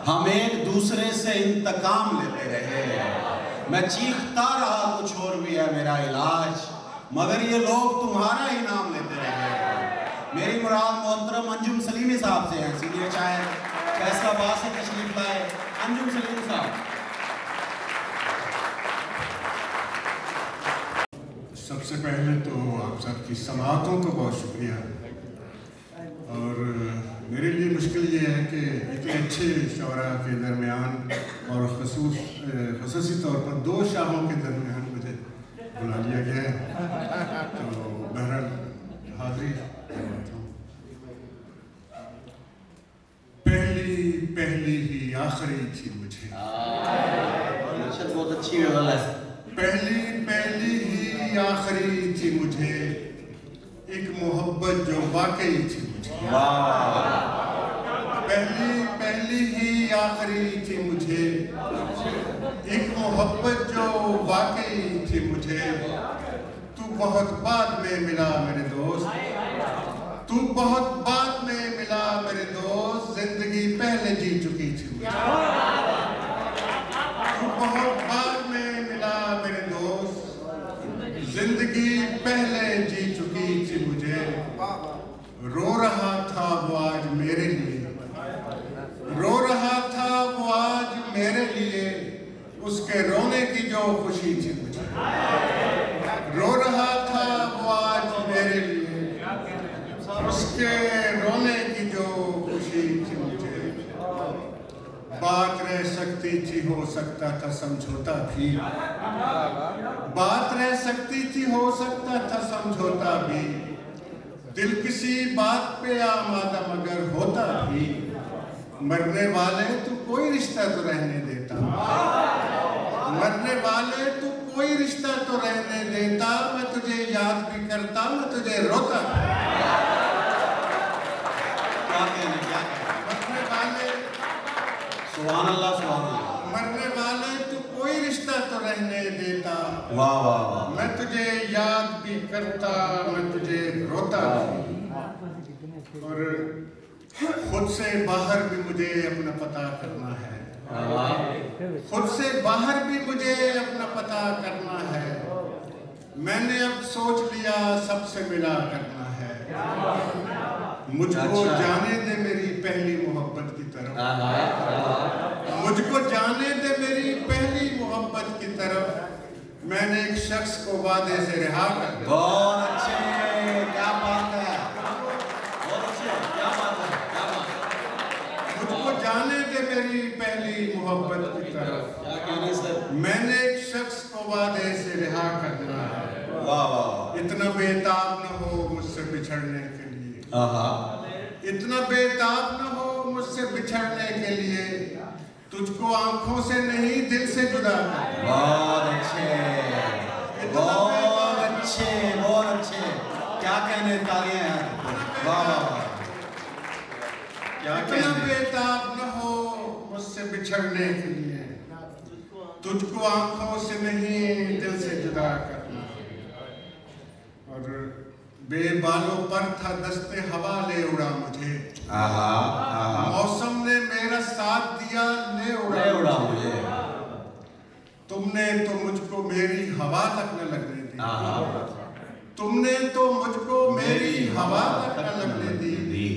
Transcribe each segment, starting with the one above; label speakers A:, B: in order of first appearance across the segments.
A: हम एक दूसरे से इंतकाम लेते रहे। मैं चीखता रहा कुछ और भी है मेरा इलाज, मगर ये लोग तुम्हारा ही नाम लेते रहे। मेरी मुराद मोहतरम अंजुम सलीमी साहब से है, सीनियर शायर फैसलाबाद से तशरीफ लाए अंजुम सलीमी साहब।
B: सबसे पहले तो आप सबकी समाअतों को बहुत शुक्रिया। और मेरे लिए मुश्किल ये है कि इतने अच्छे शौरा के दरमियान और ख़ुसूसी तौर पर दो शाहों के दरमियान मुझे बुला लिया गया है, तो बहरहाल हाज़िरी करवाता हूँ। पहली ही आखिरी थी मुझे,
A: बहुत अच्छी है।
B: पहली ही आखिरी थी मुझे, एक मोहब्बत जो वाकई थी मुझे। पहली ही आखिरी थी मुझे, एक मोहब्बत जो वाकई थी मुझे। तू बहुत बाद में मिला मेरे दोस्त, तू बहुत बाद में मिला मेरे दोस्त, जिंदगी पहले जी चुकी थी मुझे। तू बहुत बाद में मिला मेरे दोस्त, जिंदगी पहले जी चुकी थी मुझे। रो रहा था वो आज मेरे लिए, रो रहा था वो आज मेरे लिए, उसके रोने की जो खुशी थी मुझे। रो रहा था वो आज मेरे लिए, उसके रोने की जो खुशी थी मुझे। बात रह सकती थी, हो सकता था समझौता भी, बात रह सकती थी, हो सकता था समझौता भी। दिल किसी बात पे आमादा मगर होता भी, मरने वाले तू कोई रिश्ता तो रहने देता, मरने वाले तू कोई रिश्ता तो रहने देता। मैं तुझे याद भी करता, मैं तुझे रोता। मरने वाले
A: सुभान अल्लाह, सुभान अल्लाह।
B: मरने वाले तू कोई रिश्ता तो रहने देता।
A: वाह वाह वाह।
B: मैं तुझे याद भी करता, मैं तुझे रोता। और खुद से बाहर भी मुझे अपना पता करना है, खुद से बाहर भी मुझे अपना पता करना है। मैंने अब सोच लिया सबसे मिला करना है। मुझको जाने दे मेरी पहली मोहब्बत की तरफ, मुझको जाने दे मेरी पहली मोहब्बत की तरफ। मैंने एक शख्स को वादे से रिहा कर दिया।
A: बहुत अच्छे, क्या बात है, बहुत अच्छे, क्या बात है, क्या बात है।
B: मुझको जाने दे मेरी पहली मोहब्बत की तरफ।
A: क्या कहने सर।
B: मैंने एक शख्स को वादे से रिहा कर दिया है।
A: वाह वाह।
B: इतना बेताब न हो मुझसे बिछड़ने के लिए, इतना बेताब न हो मुझसे बिछड़ने के लिए। तुझको आंखों से नहीं दिल से जुदा कर।
A: बहुत अच्छे, बहुत अच्छे, बहुत अच्छे। क्या कहने, तालियां हैं। वाह वाह। क्या
B: इतना बेताब न हो मुझसे बिछड़ने के लिए, तुझको आंखों से नहीं दिल से जुदा करना। और बेबालों पर था दस्ते हवा ले उड़ा मुझे, मौसम ने मेरा साथ दिया ले उड़ा मुझे। तुमने तो मुझको मेरी हवा तक न लगने दी, तुमने तो मुझको मेरी हवा तक न लगने दी।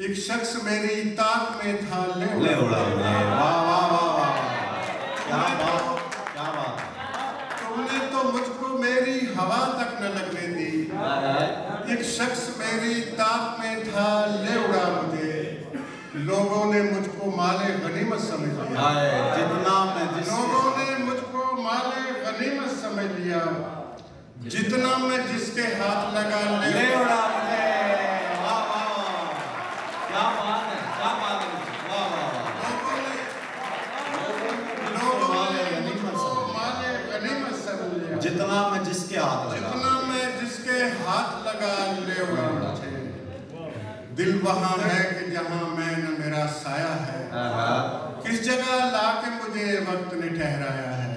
B: एक शख्स मेरी ताक में था ले उड़ा मुझे।
A: वाह वाह वाह, क्या बात, क्या बात।
B: तुमने तो मुझको मेरी हवा तक न लगने दी। एक शख्स मेरी ताक में था ले उड़ा मुझे। लोगों ने मुझको माले गनीमत समझ लिया, लोगों ने मुझको माले गनीमत समझ लिया। जितना मैं जिसके हाथ लगा ले
A: उड़ा मुझे। वाह वाह, क्या बात है, क्या बात है। वाह वाह।
B: लोगों ने मुझको माले गनीमत समझ लिया।
A: जितना मैं जिसके हाथ लगा,
B: जितना मैं जिसके हाथ लगा ले उड़ा मुझे। दिल वहाँ है कि जहाँ मैं न मेरा साया है, किस जगह लाके मुझे वक्त ने ठहराया है।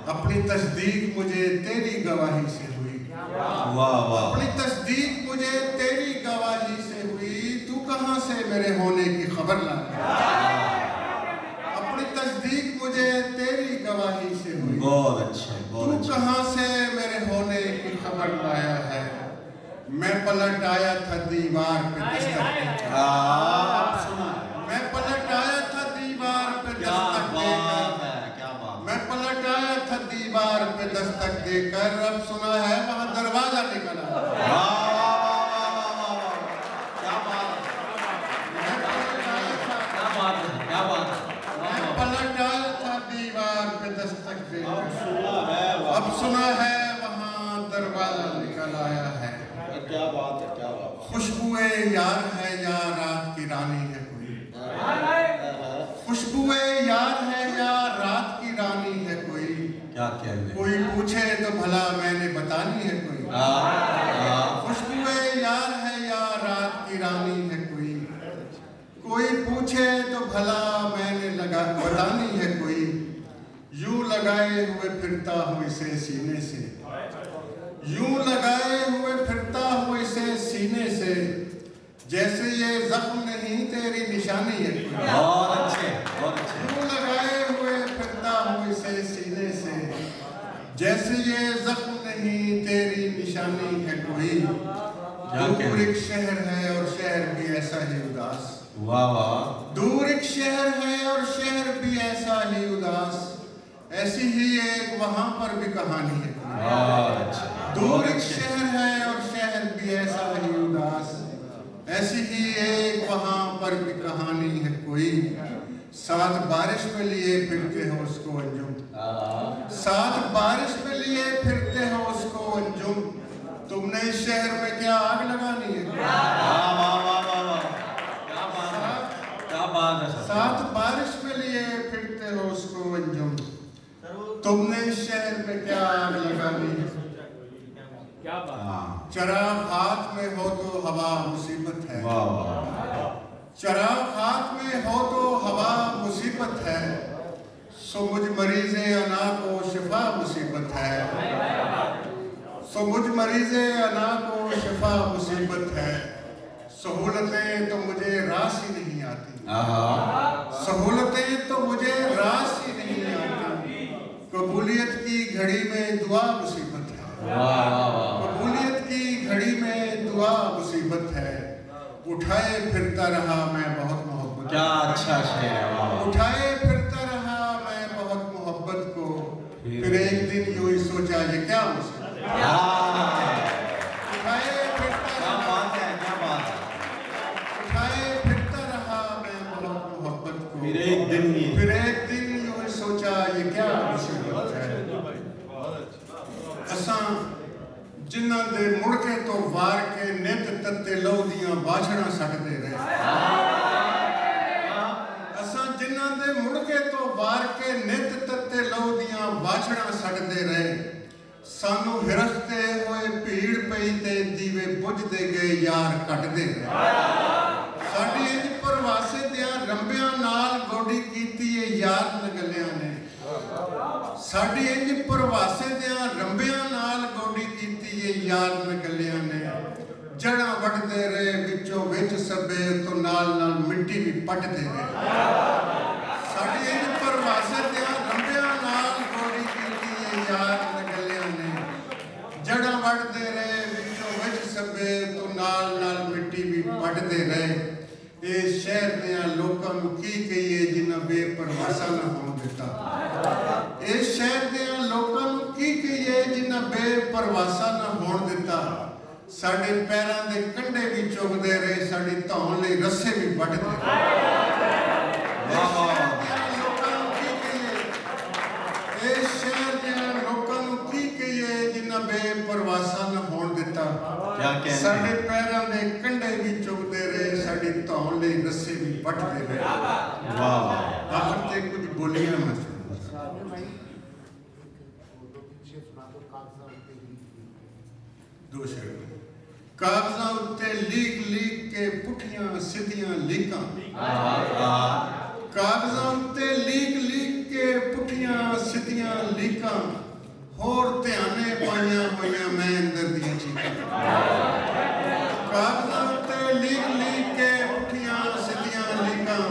B: अपनी तस्दीक मुझे तेरी गवाही से हुई,
A: वाह वाह।
B: अपनी तस्दीक मुझे तेरी गवाही से हुई। तू कहाँ से मेरे होने की खबर ला,
A: बहुत अच्छे, बहुत
B: तू
A: अच्छे।
B: कहाँ से मेरे होने की खबर लाया है? मैं पलट आया था दीवार पे दस्तक देकर।
A: आप सुना है?
B: मैं पलट आया था दीवार पे
A: क्या
B: दस्तक
A: बात
B: देकर।
A: है, क्या बात।
B: मैं पलट आया था दीवार पे दस्तक देकर, अब सुना है वहाँ दरवाजा निकला।
A: वाह, वाह, वाह, वाह, वाह, वाह, वाह। क्या बात है,
B: मैं पलट आया था,
A: क्या बात है, क्या बात है। वाह,
B: मैं
A: वाह।
B: पलट आया था दीवार पे दस्तक
A: अब
B: देकर,
A: सुना है, वाह।
B: अब सुना है वहाँ दरवाजा निकल आया है।
A: क्या बात है, क्या बात
B: खुशबुए यार है या रात की रानी है कोई?
A: है।
B: खुशबुए यार है या रात की रानी है कोई?
A: क्या कहने।
B: कोई पूछे तो भला मैंने बतानी है कोई? खुशबुए यार है या रात की रानी है कोई? कोई पूछे तो भला मैंने बतानी है कोई? यूं लगाए हुए फिरता हूँ इसे सीने से, यूं लगाए हुए फिरता हूँ इसे सीने से, जैसे ये जख्म नहीं तेरी निशानी है कोई।
A: बहुत अच्छे, बहुत अच्छे।
B: यूं लगाए हुए फिरता हूँ इसे सीने से, जैसे ये जख्म नहीं तेरी निशानी है कोई। दूर एक शहर है और शहर भी ऐसा ही उदास।
A: वाह वाह।
B: दूर एक शहर है और शहर भी ऐसा ही उदास, ऐसी ही एक वहाँ पर भी कहानी है कोई।
A: बहुत अच्छे।
B: दूर एक शहर है और शहर भी ऐसा ही उदास, ऐसी ही एक वहाँ पर भी कहानी है कोई। साथ बारिश में लिए फिरते हो उसको अंजुम, साथ बारिश में लिए फिरते हो उसको अंजुम, तुमने इस शहर में क्या आग लगानी है?
A: वाह वाह वाह वाह वाह। क्या बात है, क्या बात है।
B: साथ बारिश में लिए फिरते हो उसको अंजुम, तुमने इस शहर में क्या आग लगानी है?
A: क्या बात।
B: चराग हाथ में हो तो हवा मुसीबत है।
A: वाह वाह।
B: चराग हाथ में हो तो हवा मुसीबत है, सो मुझ मरीज़े अना को शिफा मुसीबत है। सो मुझ मरीज़े अना को शिफा मुसीबत है, सहूलतें तो मुझे रास ही नहीं आती। सहूलतें तो मुझे रास ही नहीं आती, कबूलियत की घड़ी में दुआ मुसीबत है। कबूलियत की घड़ी में दुआ मुसीबत है, उठाए फिरता रहा मैं बहुत मोहब्बत।
A: क्या अच्छा शेर है। वाह।
B: उठाए फिरता रहा मैं बहुत मोहब्बत को, फिर एक दिन यूं ही सोचा ये क्या मुसीबत। उठाए फिरता
A: क्या
B: रहा,
A: बात है, क्या बात है।
B: उठाए फिरता रहा मैं बहुत मोहब्बत को,
A: फिर एक दिन
B: यूं ही सोचा ये क्या मुसीबत है। असां जिन्हां दे मुड़के तो वार के नित तत्ते लहू दियां बाछड़ां सटदे रहे। असां जिन्हां दे मुड़के तो वार के नित तत्ते लहू दियां बाछड़ां सटदे रहे, सानू हिरखते होए भीड़ पई ते दीवे बुझदे गए यार कटदे रहे। साडी इंज परवासे दियां रंबियां नाल गोडी कीती ए यार नगलियां ने, साडी इंज परवासे दियां रंबियां नाल गोडी कीती ए यार नगलियां ने, जड़ां वटदे रहे विचों विच सबे तो नाल नाल मिट्टी भी पटदे रहे। साडी इंज परवासे दियां रंबियां नाल गोडी कीती ए यार नगलियां ने, जड़ां वटदे रहे विचों विच सबे तो नाल नाल मिट्टी भी पटदे रहे। इस शहर दियां लोकां नूं की कहिए जिन्हां बेपरवासा ना होण दिता। इस शहर दियां लोकां नूं की कहिए जिन्हां बेपरवासा ना होण दिता। साडे पैरां दे कंढे भी चुगदे रहे, साडी धौण लई रस्से भी वटदे रहे। इस शहर दियां लोकां नूं की कहिए, इस शहर दियां लोकां नूं की कहिए जिन्हां बेपरवासा ना होण दिता।
A: क्या कहने।
B: साडे पैरां दे कंढे भी चुगदे रहे, साडी धौण लई रस्से भी वटदे रहे।
A: वाह वाह।
B: आखिर ते कुछ बोलियां मैं दो शेर। कागज़ां उत्ते लीक लीक के पुठियां सीधियां लीकां, कागज़ां उत्ते लीक लीक के पुठियां सीधियां लीकां, होर ध्याने पाइयां होइयां मैं अंदर दियां चीकां। कागज़ां उत्ते लीक लीक के पुठियां सीधियां लीकां,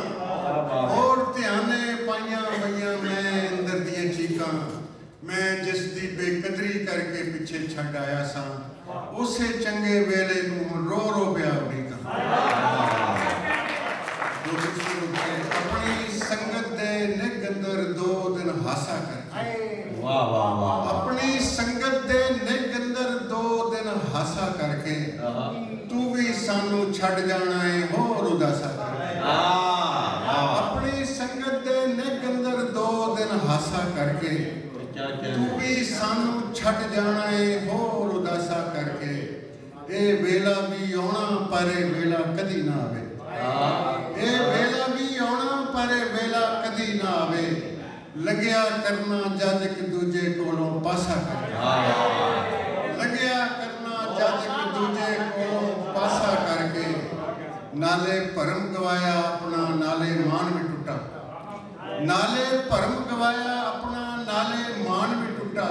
B: होर ध्याने पाइयां होइयां मैं अंदर दियां चीकां। ਪਿੱਛੇ ਛੱਡ ਆਇਆ ਸਾਂ, ਉਸੇ ਚੰਗੇ ਵੇਲੇ ਨੂੰ ਰੋ ਰੋ ਪਿਆ ਉਡੀਕਾਂ। ਆਪਣੀ ਸੰਗਤ ਦੇ ਨਿੱਘ ਅੰਦਰ 2 ਦਿਨ ਹਾਸਾ ਕਰਕੇ,
A: ਵਾਹ ਵਾਹ ਵਾਹ,
B: ਆਪਣੀ ਸੰਗਤ ਦੇ ਨਿੱਘ ਅੰਦਰ 2 ਦਿਨ ਹਾਸਾ ਕਰਕੇ ਤੂੰ ਵੀ ਸਾਨੂੰ ਛੱਡ ਜਾਣਾ ਏ ਹੋਰ ਉਦਾਸਾ ਕਰਕੇ। ਆਪਣੀ ਸੰਗਤ ਦੇ ਨਿੱਘ ਅੰਦਰ 2 ਦਿਨ ਹਾਸਾ ਕਰਕੇ ਤੂੰ ਵੀ ਸਾਨੂੰ ਛੱਡ ਜਾਣਾ ਏ ਹੋਰ ਉਦਾਸਾ ਕਰਕੇ। ਇਹ ਵੇਲਾ ਵੀ ਆਉਣਾ ਪਰ ਇਹ ਵੇਲਾ ਕਦੀ ਨਾ ਆਵੇ, ਇਹ ਵੇਲਾ ਵੀ ਆਉਣਾ ਪਰ ਇਹ ਵੇਲਾ ਕਦੀ ਨਾ ਆਵੇ। ਲੱਗਿਆ ਕਰਨਾ ਜਦ ਇੱਕ ਦੂਜੇ ਕੋਲੋਂ ਪਾਸਾ ਕਰਕੇ, ਲੱਗਿਆ ਕਰਨਾ ਜਦ ਇੱਕ ਦੂਜੇ ਕੋਲੋਂ ਪਾਸਾ ਕਰਕੇ। ਨਾਲੇ ਭਰਮ ਗਵਾਇਆ ਆਪਣਾ ਨਾਲੇ ਮਾਨ ਵੀ ਟੁੱਟਾ, ਨਾਲੇ ਭਰਮ ਗਵਾਇਆ ਆਪਣਾ ਨਾਲੇ ਮਾਨ ਵੀ ਟੁੱਟਾ।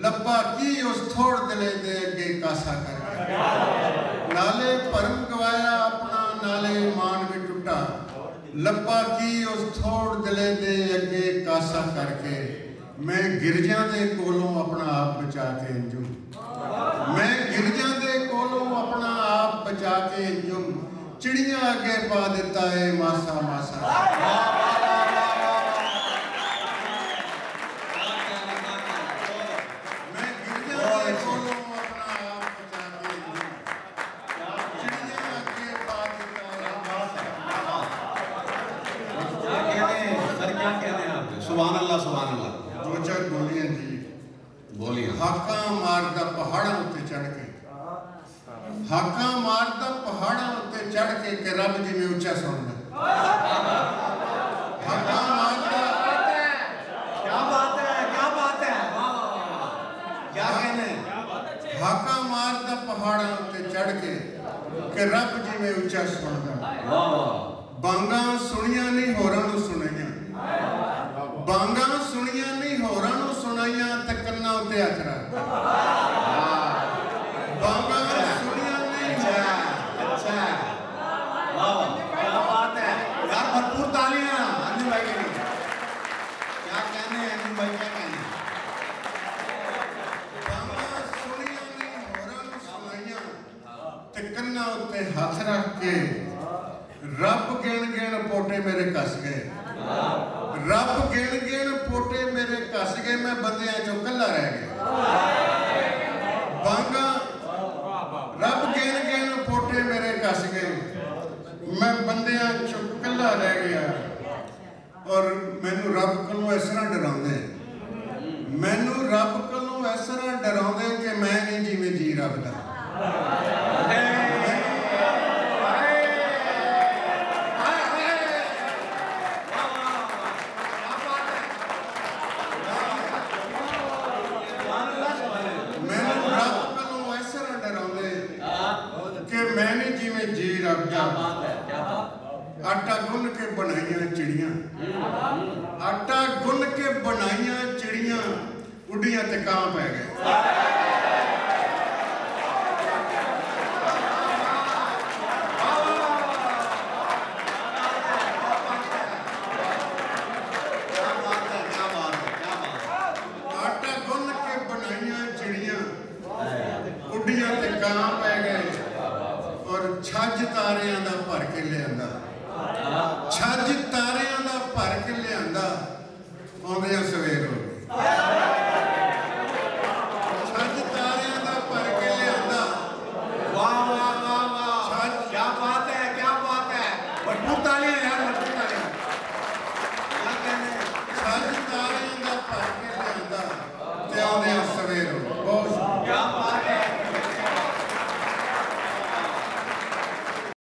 B: ਲੱਭਾ ਕੀ ਉਸ ਥੋੜ ਦਿਲੇ ਦੇ ਅੱਗੇ ਕਾਸਾ ਕਰਕੇ, ਨਾਲੇ ਭਰਮ ਗਵਾਇਆ ਆਪਣਾ ਨਾਲੇ ਮਾਨ ਵੀ ਟੁੱਟਾ। ਲੱਭਾ ਕੀ ਉਸ ਥੋੜ ਦਿਲੇ ਦੇ ਅੱਗੇ ਕਾਸਾ ਕਰਕੇ। ਮੈਂ ਗਿਰਜਾਂ ਦੇ ਕੋਲੋਂ ਆਪਣਾ ਆਪ ਬਚਾ ਕੇ ਅੰਜੂ, ਮੈਂ ਗਿਰਜਾਂ ਦੇ ਕੋਲੋਂ ਆਪਣਾ ਆਪ ਬਚਾ ਕੇ ਅੰਜੂ। ਚਿੜੀਆਂ ਅੱਗੇ ਪਾ ਦਿੱਤਾ ਏ ਮਾਸਾ ਮਾਸਾ। ਮੈਂ ਗਿਰਜਾਂ ਦੇ ਕੋਲੋਂ ਆਪਣਾ ਆਪ ਬਚਾ ਕੇ ਅੰਜੂ। ਚਿੜੀਆਂ ਅੱਗੇ ਪਾ ਦਿੱਤਾ ਏ ਮਾਸਾ।
A: सर क्या कहते हैं आप? सुभान अल्लाह सुभान अल्लाह।
B: 2-4 ਬੋਲੀਆਂ ਜੀ।
A: बोलिए।
B: ਹਾਕਾਂ ਮਾਰਦਾ ਪਹਾੜਾਂ ਉੱਤੇ ਚੜ ਕੇ, ਹਾਕਾਂ ਮਾਰਦਾ ਪਹਾੜਾਂ ਉੱਤੇ ਚੜ ਕੇ ਕਿ ਰੱਬ ਜਿਵੇਂ ਉੱਚਾ ਸੁਣਦਾ। ਹਾਕਾਂ ਮਾਰਦਾ,
A: क्या बात है, क्या बात है, क्या कहने?
B: ਹਾਕਾਂ ਮਾਰਦਾ ਪਹਾੜਾਂ ਉੱਤੇ ਚੜ ਕੇ ਕਿ ਰੱਬ ਜਿਵੇਂ ਉੱਚਾ ਸੁਣਦਾ।
A: वाह वाह।
B: ਬਾਂਗਾਂ ਸੁਣੀਆਂ ਨਹੀਂ ਹੋਰਾਂ ਨੂੰ ਸੁਣਾਈਆਂ, ਬਾਂਗਾਂ ਸੁਣੀਆਂ ਨਹੀਂ ਹੋਰਾਂ ਨੂੰ ਸੁਣਾਈਆਂ ਤੇ ਕੰਨਾਂ ਉੱਤੇ ਹੱਥ ਰੱਖ। ਬਾਂਗਾਂ ਸੁਣੀਆਂ ਨਹੀਂ
A: अच्छा, वाह वाह, क्या बात है यार, भरपूर तालियां अंजुम भाई के लिए। क्या कहने हैं अंजुम भाई, क्या कहने?
B: ਬਾਂਗਾਂ ਸੁਣੀਆਂ ਨਹੀਂ ਹੋਰਾਂ ਨੂੰ ਸੁਣਾਈਆਂ ਤੇ ਕੰਨਾਂ ਉੱਤੇ ਹੱਥ ਰੱਖ ਕੇ ਰੱਬ ਗਿਣ ਗਿਣ ਪੋਟੇ ਮੇਰੇ ਕੱਸ ਗਏ, ਰੱਬ ਗਿਣ ਗਿਣ ਪੋਟੇ ਮੇਰੇ ਕੱਸ ਗਏ। ਮੈਂ ਬੰਦਿਆਂ ਚੋਂ ਇਕੱਲਾ ਰਹਿ ਗਿਆ। ਬਾਂਗਾ ਰੱਬ ਗਿਣ ਗਿਣ ਪੋਟੇ ਮੇਰੇ ਕੱਸ ਗਏ, ਮੈਂ ਬੰਦਿਆਂ ਚੋਂ ਇਕੱਲਾ ਰਹਿ ਗਿਆ। ਔਰ ਮੈਨੂੰ ਰੱਬ ਕੋਲੋਂ ਇਸ ਤਰ੍ਹਾਂ ਡਰਾਉਂਦੇ, ਮੈਨੂੰ ਰੱਬ ਕੋਲੋਂ ਇਸ ਤਰ੍ਹਾਂ ਡਰਾਉਂਦੇ ਕਿ ਮੈਂ ਨਹੀਂ ਜਿਵੇਂ ਜੀ ਰੱਬ ਦਾ। ਮੈਨੂੰ ਰੱਬ ਕੋਲੋਂ ਇਸ ਤਰ੍ਹਾਂ ਡਰਾਉਂਦੇ ਕਿ ਮੈਂ ਨਹੀਂ ਜਿਵੇਂ ਜੀ ਰੱਬ ਦਾ। ਆਟਾ ਗੁੰਨ ਕੇ ਬਣਾਈਆਂ ਚਿੜੀਆਂ, ਆਟਾ ਗੁੰਨ ਕੇ ਬਣਾਈਆਂ ਚਿੜੀਆਂ, ਉੱਡੀਆਂ ਤੇ ਕਾਂ ਪੈ ਗਏ।